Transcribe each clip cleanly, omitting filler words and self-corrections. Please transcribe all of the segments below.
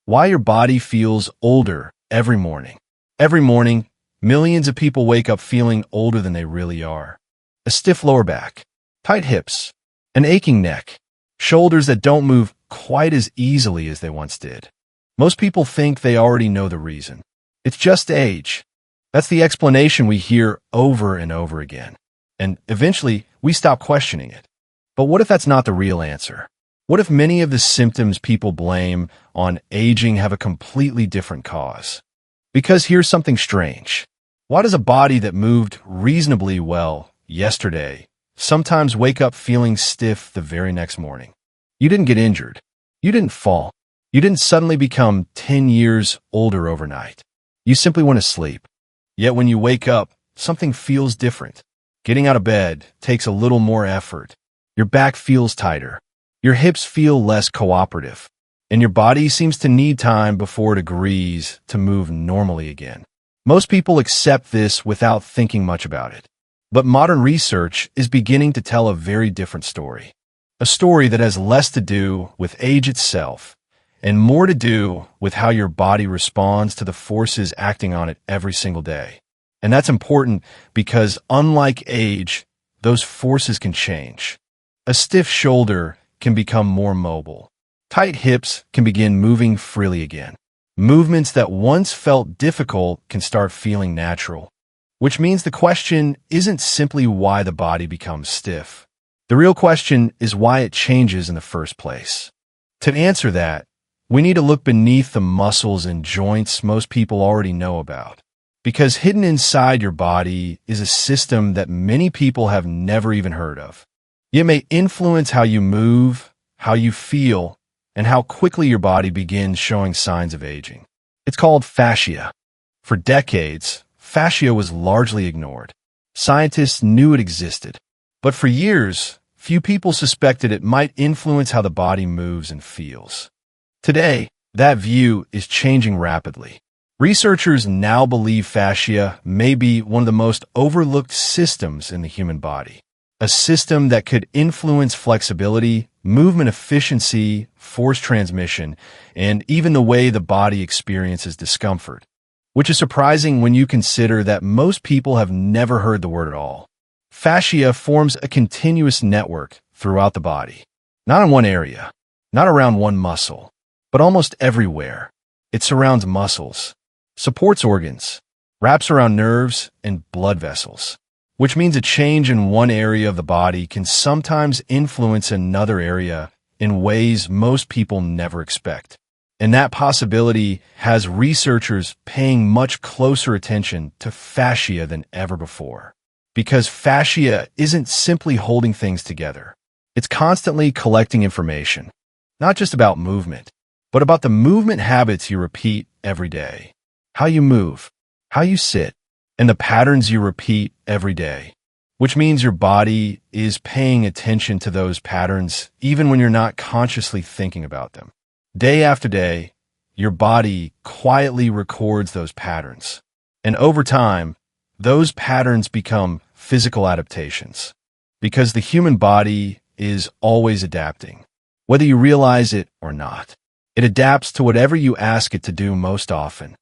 Why your body feels older every morning. Every morning, millions of people wake up feeling older than they really are. A stiff lower back, tight hips, an aching neck, shoulders that don't move quite as easily as they once did. Most people think they already know the reason. It's just age. That's the explanation we hear over and over again. And eventually, we stop questioning it. But what if that's not the real answer? What if many of the symptoms people blame on aging have a completely different cause? Because here's something strange. Why does a body that moved reasonably well yesterday sometimes wake up feeling stiff the very next morning? You didn't get injured. You didn't fall. You didn't suddenly become 10 years older overnight. You simply went to sleep. Yet when you wake up, something feels different. Getting out of bed takes a little more effort. Your back feels tighter. Your hips feel less cooperative. And your body seems to need time before it agrees to move normally again. Most people accept this without thinking much about it. But modern research is beginning to tell a very different story. A story that has less to do with age itself and more to do with how your body responds to the forces acting on it every single day. And that's important because unlike age, those forces can change. A stiff shoulder can become more mobile. Tight hips can begin moving freely again. Movements that once felt difficult can start feeling natural, which means the question isn't simply why the body becomes stiff. The real question is why it changes in the first place. To answer that, we need to look beneath the muscles and joints most people already know about. Because hidden inside your body is a system that many people have never even heard of. It may influence how you move, how you feel, and how quickly your body begins showing signs of aging. It's called fascia. For decades, fascia was largely ignored. Scientists knew it existed. But for years, few people suspected it might influence how the body moves and feels. Today, that view is changing rapidly. Researchers now believe fascia may be one of the most overlooked systems in the human body. A system that could influence flexibility, movement efficiency, force transmission, and even the way the body experiences discomfort, which is surprising when you consider that most people have never heard the word at all. Fascia forms a continuous network throughout the body, not in one area, not around one muscle, but almost everywhere. It surrounds muscles, supports organs, wraps around nerves and blood vessels, which means a change in one area of the body can sometimes influence another area in ways most people never expect. And that possibility has researchers paying much closer attention to fascia than ever before. Because fascia isn't simply holding things together. It's constantly collecting information, not just about movement, but about the movement habits you repeat every day. How you move, how you sit, and the patterns you repeat every day, which means your body is paying attention to those patterns even when you're not consciously thinking about them. Day after day, your body quietly records those patterns. And over time, those patterns become physical adaptations. Because the human body is always adapting, whether you realize it or not. It adapts to whatever you ask it to do most often.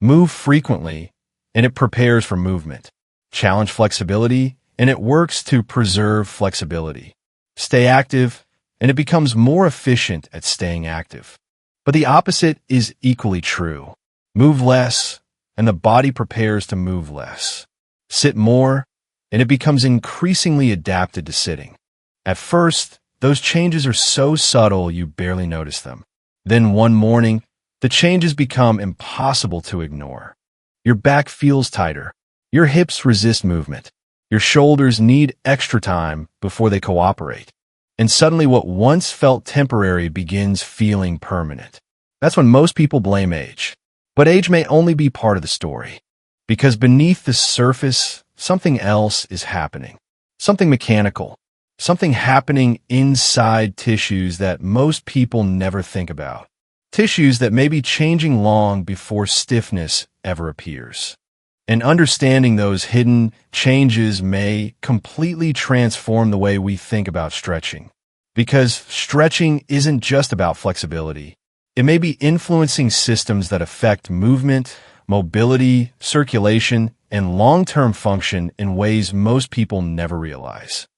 Move frequently, and it prepares for movement. Challenge flexibility, and it works to preserve flexibility. Stay active, and it becomes more efficient at staying active. But the opposite is equally true. Move less, and the body prepares to move less. Sit more, and it becomes increasingly adapted to sitting. At first, those changes are so subtle you barely notice them. Then one morning, the changes become impossible to ignore. Your back feels tighter. Your hips resist movement. Your shoulders need extra time before they cooperate. And suddenly what once felt temporary begins feeling permanent. That's when most people blame age. But age may only be part of the story. Because beneath the surface, something else is happening. Something mechanical. Something happening inside tissues that most people never think about. Tissues that may be changing long before stiffness ever appears. And understanding those hidden changes may completely transform the way we think about stretching. Because stretching isn't just about flexibility. It may be influencing systems that affect movement, mobility, circulation, and long-term function in ways most people never realize.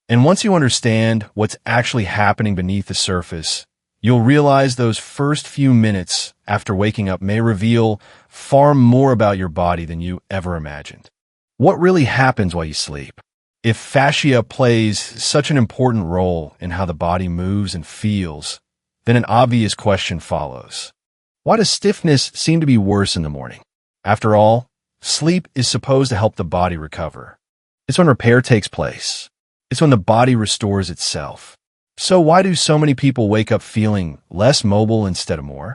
And once you understand what's actually happening beneath the surface, you'll realize those first few minutes after waking up may reveal far more about your body than you ever imagined. What really happens while you sleep? If fascia plays such an important role in how the body moves and feels, then an obvious question follows. Why does stiffness seem to be worse in the morning? After all, sleep is supposed to help the body recover. It's when repair takes place. It's when the body restores itself. So why do so many people wake up feeling less mobile instead of more?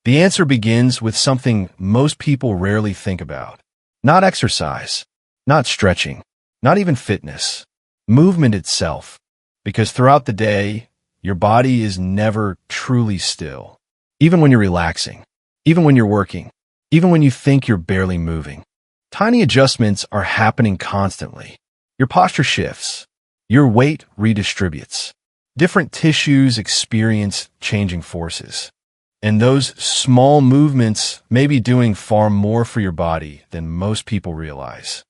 The answer begins with something most people rarely think about. Not exercise, not stretching, not even fitness. Movement itself. Because throughout the day, your body is never truly still. Even when you're relaxing, even when you're working, even when you think you're barely moving. Tiny adjustments are happening constantly. Your posture shifts. Your weight redistributes. Different tissues experience changing forces. And those small movements may be doing far more for your body than most people realize.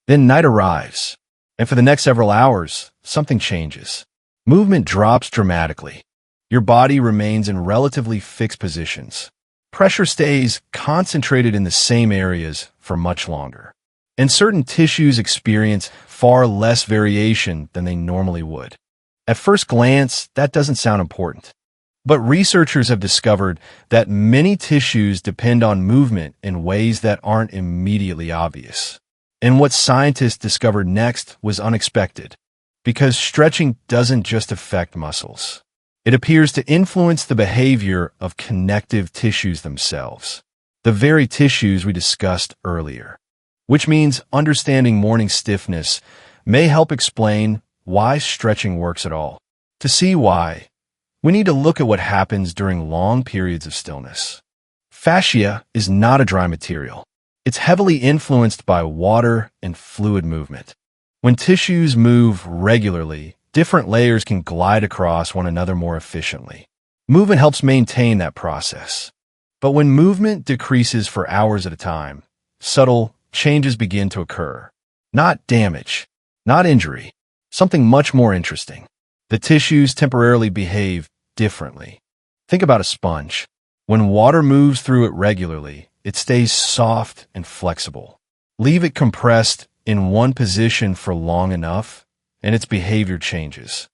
Then night arrives, and for the next several hours, something changes. Movement drops dramatically. Your body remains in relatively fixed positions. Pressure stays concentrated in the same areas for much longer. And certain tissues experience far less variation than they normally would. At first glance, that doesn't sound important. But researchers have discovered that many tissues depend on movement in ways that aren't immediately obvious. And what scientists discovered next was unexpected, because stretching doesn't just affect muscles. It appears to influence the behavior of connective tissues themselves, the very tissues we discussed earlier. Which means understanding morning stiffness may help explain why stretching works at all. To see why, we need to look at what happens during long periods of stillness. Fascia is not a dry material. It's heavily influenced by water and fluid movement. When tissues move regularly, different layers can glide across one another more efficiently. Movement helps maintain that process. But when movement decreases for hours at a time, subtle changes begin to occur. Not damage, not injury, something much more interesting. The tissues temporarily behave differently. Think about a sponge. When water moves through it regularly, it stays soft and flexible. Leave it compressed in one position for long enough, and its behavior changes.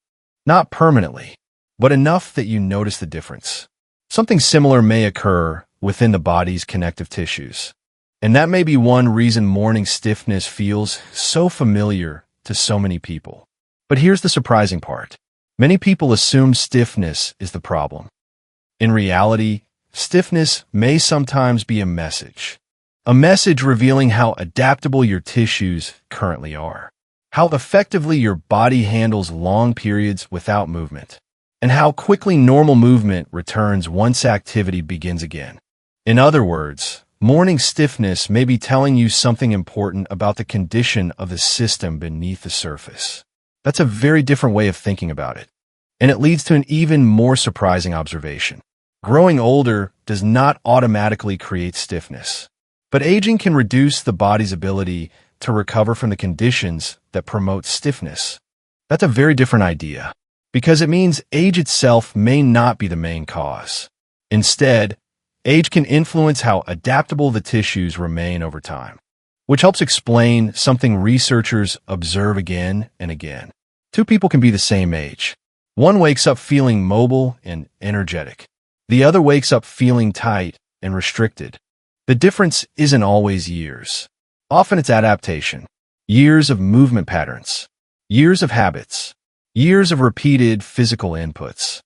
Not permanently, but enough that you notice the difference. Something similar may occur within the body's connective tissues. And that may be one reason morning stiffness feels so familiar to so many people. But here's the surprising part. Many people assume stiffness is the problem. In reality, stiffness may sometimes be a message. A message revealing how adaptable your tissues currently are. How effectively your body handles long periods without movement. And how quickly normal movement returns once activity begins again. In other words, morning stiffness may be telling you something important about the condition of the system beneath the surface. That's a very different way of thinking about it. And it leads to an even more surprising observation. Growing older does not automatically create stiffness. But aging can reduce the body's ability to recover from the conditions that promote stiffness. That's a very different idea, because it means age itself may not be the main cause. Instead, age can influence how adaptable the tissues remain over time, which helps explain something researchers observe again and again. Two people can be the same age. One wakes up feeling mobile and energetic. The other wakes up feeling tight and restricted. The difference isn't always years. Often it's adaptation. Years of movement patterns. Years of habits. Years of repeated physical inputs.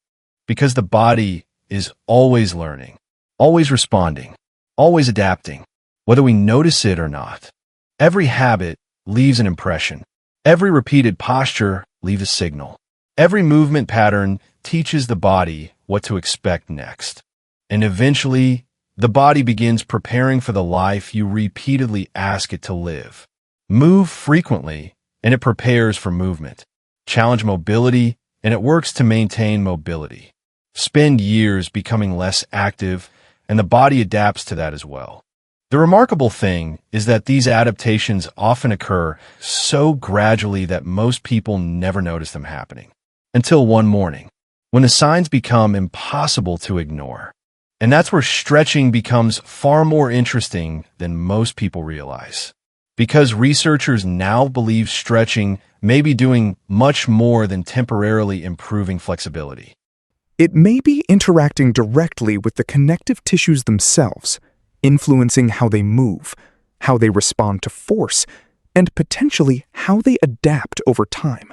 Because the body is always learning, always responding, always adapting, whether we notice it or not. Every habit leaves an impression. Every repeated posture leaves a signal. Every movement pattern teaches the body what to expect next. And eventually, the body begins preparing for the life you repeatedly ask it to live. Move frequently, and it prepares for movement. Challenge mobility, and it works to maintain mobility. spend years becoming less active, and the body adapts to that as well. The remarkable thing is that these adaptations often occur so gradually that most people never notice them happening. Until one morning, when the signs become impossible to ignore. And that's where stretching becomes far more interesting than most people realize. Because researchers now believe stretching may be doing much more than temporarily improving flexibility. It may be interacting directly with the connective tissues themselves, influencing how they move, how they respond to force, and potentially how they adapt over time.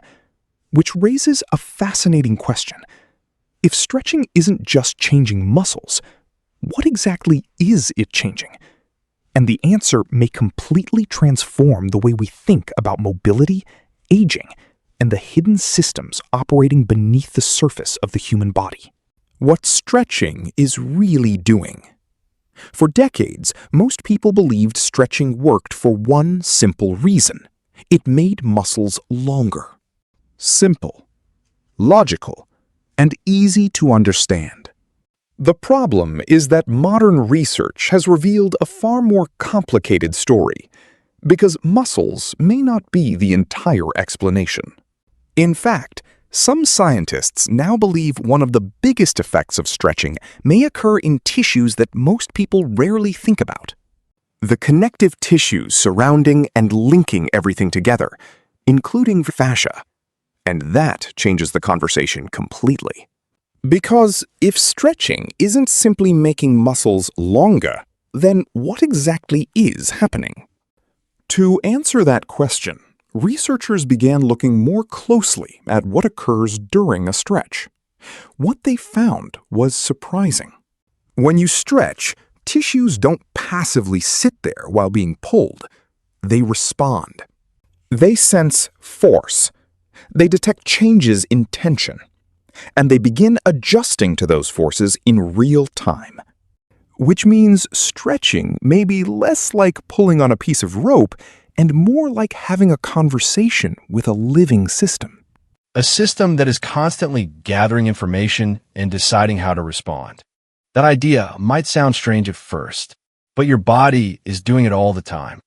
Which raises a fascinating question. If stretching isn't just changing muscles, what exactly is it changing? And the answer may completely transform the way we think about mobility, aging, and the hidden systems operating beneath the surface of the human body. What stretching is really doing. For decades, most people believed stretching worked for one simple reason. It made muscles longer. Simple, logical, and easy to understand. The problem is that modern research has revealed a far more complicated story, because muscles may not be the entire explanation. In fact, some scientists now believe one of the biggest effects of stretching may occur in tissues that most people rarely think about. The connective tissues surrounding and linking everything together, including fascia. And that changes the conversation completely. Because if stretching isn't simply making muscles longer, then what exactly is happening? To answer that question, researchers began looking more closely at what occurs during a stretch. What they found was surprising. When you stretch, tissues don't passively sit there while being pulled. They respond. They sense force. They detect changes in tension. And they begin adjusting to those forces in real time. Which means stretching may be less like pulling on a piece of rope and more like having a conversation with a living system. A system that is constantly gathering information and deciding how to respond. That idea might sound strange at first, but your body is doing it all the time.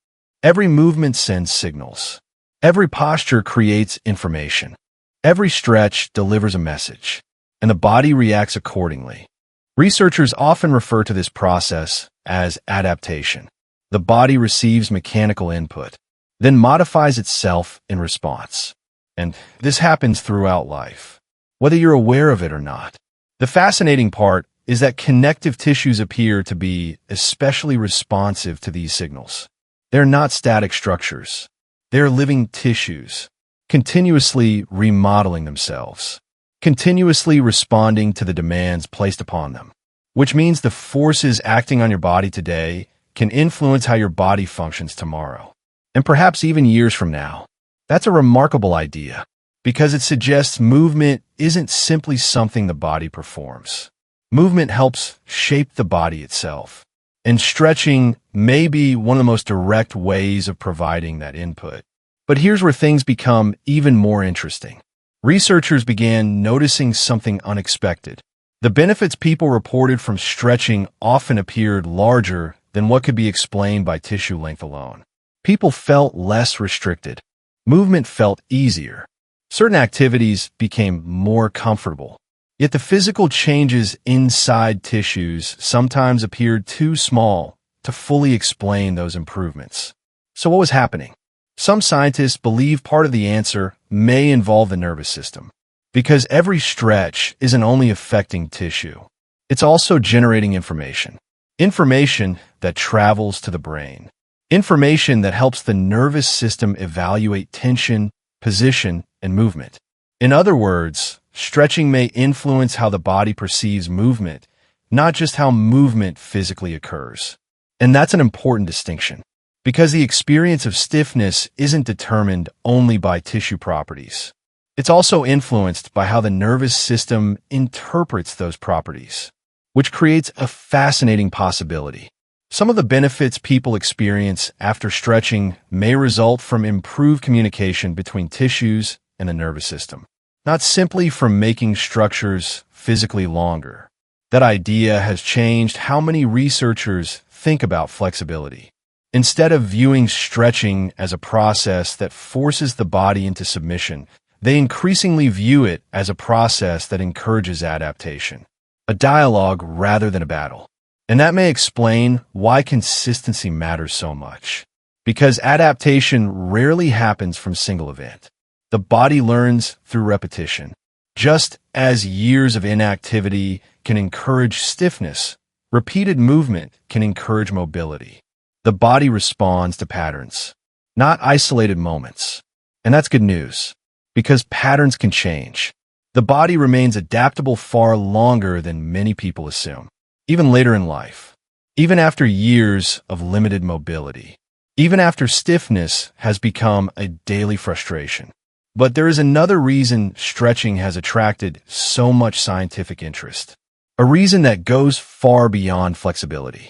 Every movement sends signals. Every posture creates information. Every stretch delivers a message, and the body reacts accordingly. Researchers often refer to this process as adaptation. The body receives mechanical input, then modifies itself in response. And this happens throughout life, whether you're aware of it or not. The fascinating part is that connective tissues appear to be especially responsive to these signals. They're not static structures. They're living tissues, continuously remodeling themselves, continuously responding to the demands placed upon them, which means the forces acting on your body today can influence how your body functions tomorrow, and perhaps even years from now. That's a remarkable idea, because it suggests movement isn't simply something the body performs. Movement helps shape the body itself, and stretching may be one of the most direct ways of providing that input. But here's where things become even more interesting. Researchers began noticing something unexpected. The benefits people reported from stretching often appeared larger than what could be explained by tissue length alone. People felt less restricted. Movement felt easier. Certain activities became more comfortable. Yet the physical changes inside tissues sometimes appeared too small to fully explain those improvements. So what was happening? Some scientists believe part of the answer may involve the nervous system, because every stretch isn't only affecting tissue. It's also generating information. Information that travels to the brain. Information that helps the nervous system evaluate tension, position, and movement. In other words, stretching may influence how the body perceives movement, not just how movement physically occurs. And that's an important distinction, because the experience of stiffness isn't determined only by tissue properties. It's also influenced by how the nervous system interprets those properties, which creates a fascinating possibility. Some of the benefits people experience after stretching may result from improved communication between tissues and the nervous system. not simply from making structures physically longer. That idea has changed how many researchers think about flexibility. Instead of viewing stretching as a process that forces the body into submission, they increasingly view it as a process that encourages adaptation, a dialogue rather than a battle. And that may explain why consistency matters so much. Because adaptation rarely happens from a single event. The body learns through repetition. Just as years of inactivity can encourage stiffness, repeated movement can encourage mobility. The body responds to patterns, not isolated moments. And that's good news, because patterns can change. The body remains adaptable far longer than many people assume, even later in life, even after years of limited mobility, even after stiffness has become a daily frustration. But there is another reason stretching has attracted so much scientific interest, a reason that goes far beyond flexibility.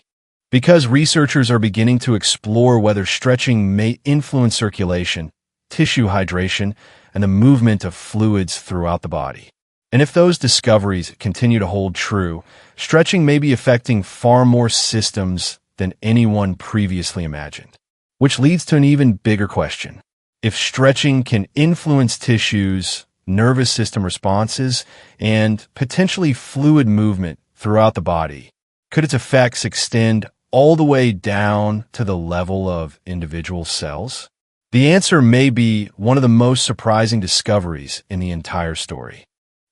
Because researchers are beginning to explore whether stretching may influence circulation, tissue hydration, and the movement of fluids throughout the body. And if those discoveries continue to hold true, stretching may be affecting far more systems than anyone previously imagined. Which leads to an even bigger question. If stretching can influence tissues, nervous system responses, and potentially fluid movement throughout the body, could its effects extend all the way down to the level of individual cells? The answer may be one of the most surprising discoveries in the entire story.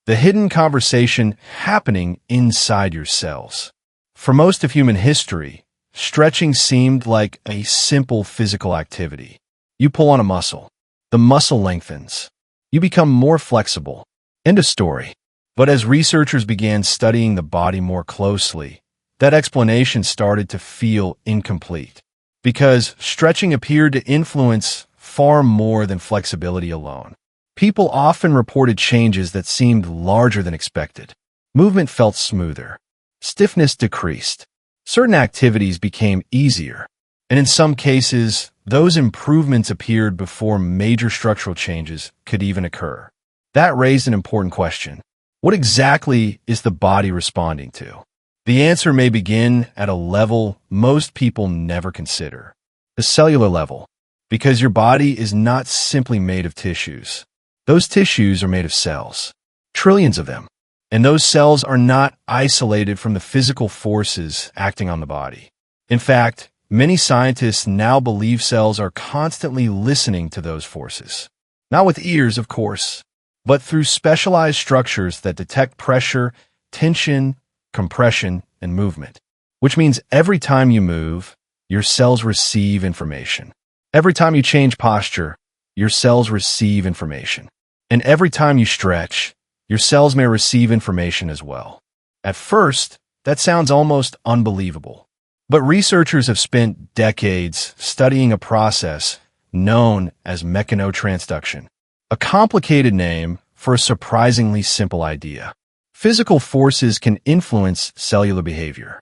The hidden conversation happening inside your cells. For most of human history, stretching seemed like a simple physical activity. You pull on a muscle. The muscle lengthens. You become more flexible. End of story. But as researchers began studying the body more closely, that explanation started to feel incomplete. Because stretching appeared to influence far more than flexibility alone. People often reported changes that seemed larger than expected. Movement felt smoother. Stiffness decreased. Certain activities became easier. And in some cases, those improvements appeared before major structural changes could even occur. That raised an important question. What exactly is the body responding to? The answer may begin at a level most people never consider. The cellular level. Because your body is not simply made of tissues. Those tissues are made of cells. Trillions of them. And those cells are not isolated from the physical forces acting on the body. In fact, many scientists now believe cells are constantly listening to those forces. Not with ears, of course, but through specialized structures that detect pressure, tension, compression, and movement. Which means every time you move, your cells receive information. Every time you change posture, your cells receive information. And every time you stretch, your cells may receive information as well. At first, that sounds almost unbelievable. But researchers have spent decades studying a process known as mechanotransduction, a complicated name for a surprisingly simple idea. Physical forces can influence cellular behavior.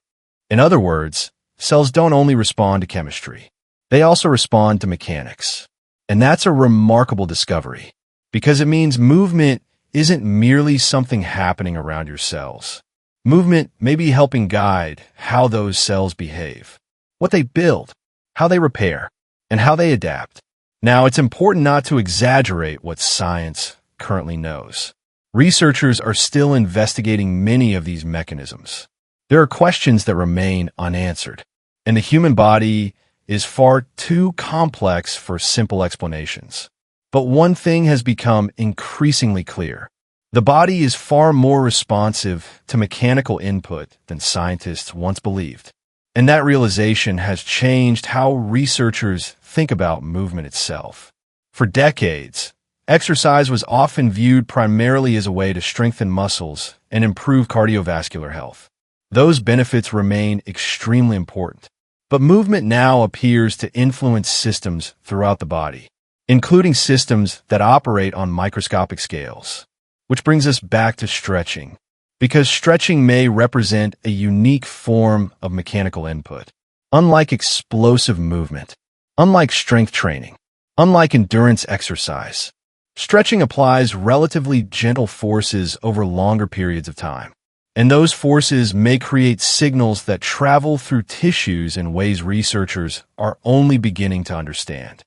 In other words, cells don't only respond to chemistry. They also respond to mechanics. And that's a remarkable discovery, because it means movement isn't merely something happening around your cells. Movement may be helping guide how those cells behave, what they build, how they repair, and how they adapt. Now, it's important not to exaggerate what science currently knows. Researchers are still investigating many of these mechanisms. There are questions that remain unanswered, and the human body is far too complex for simple explanations. But one thing has become increasingly clear. The body is far more responsive to mechanical input than scientists once believed. And that realization has changed how researchers think about movement itself. For decades, exercise was often viewed primarily as a way to strengthen muscles and improve cardiovascular health. Those benefits remain extremely important. But movement now appears to influence systems throughout the body, including systems that operate on microscopic scales. Which brings us back to stretching, because stretching may represent a unique form of mechanical input. Unlike explosive movement, unlike strength training, unlike endurance exercise, Stretching applies relatively gentle forces over longer periods of time. And those forces may create signals that travel through tissues in ways researchers are only beginning to understand.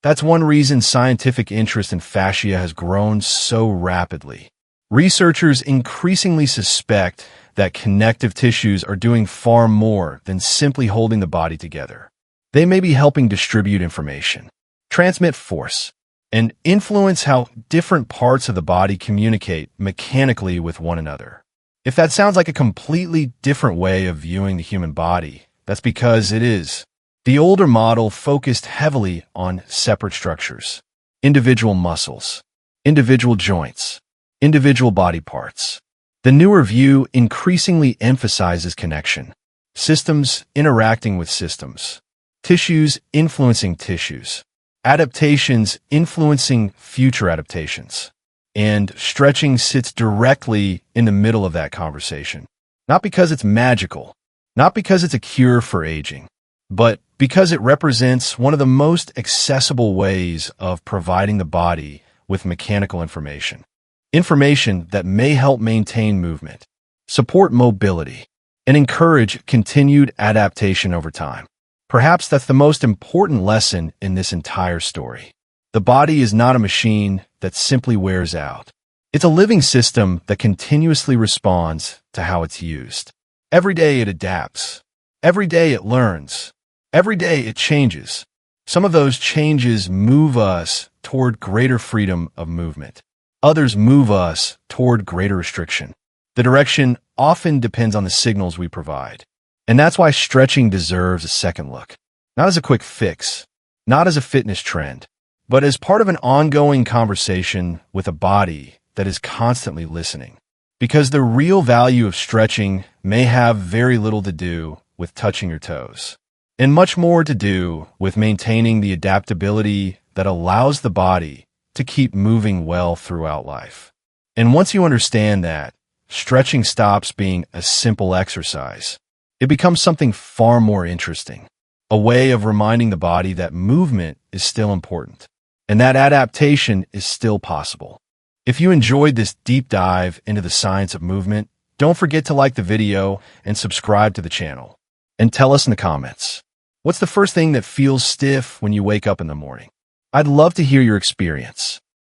That's one reason scientific interest in fascia has grown so rapidly. Researchers increasingly suspect that connective tissues are doing far more than simply holding the body together. They may be helping distribute information, transmit force, and influence how different parts of the body communicate mechanically with one another. If that sounds like a completely different way of viewing the human body, that's because it is. The older model focused heavily on separate structures, individual muscles, individual joints, individual body parts. The newer view increasingly emphasizes connection, systems interacting with systems, tissues influencing tissues, adaptations influencing future adaptations. And stretching sits directly in the middle of that conversation. Not because it's magical, not because it's a cure for aging, but because it represents one of the most accessible ways of providing the body with mechanical information. Information that may help maintain movement, support mobility, and encourage continued adaptation over time. Perhaps that's the most important lesson in this entire story. The body is not a machine that simply wears out. It's a living system that continuously responds to how it's used. Every day it adapts. Every day it learns. Every day it changes. Some of those changes move us toward greater freedom of movement. Others move us toward greater restriction. The direction often depends on the signals we provide. And that's why stretching deserves a second look. Not as a quick fix, not as a fitness trend, but as part of an ongoing conversation with a body that is constantly listening. Because the real value of stretching may have very little to do with touching your toes, and much more to do with maintaining the adaptability that allows the body to keep moving well throughout life. And once you understand that, stretching stops being a simple exercise. It becomes something far more interesting, a way of reminding the body that movement is still important, and that adaptation is still possible. If you enjoyed this deep dive into the science of movement, don't forget to like the video and subscribe to the channel. And tell us in the comments, what's the first thing that feels stiff when you wake up in the morning? I'd love to hear your experience.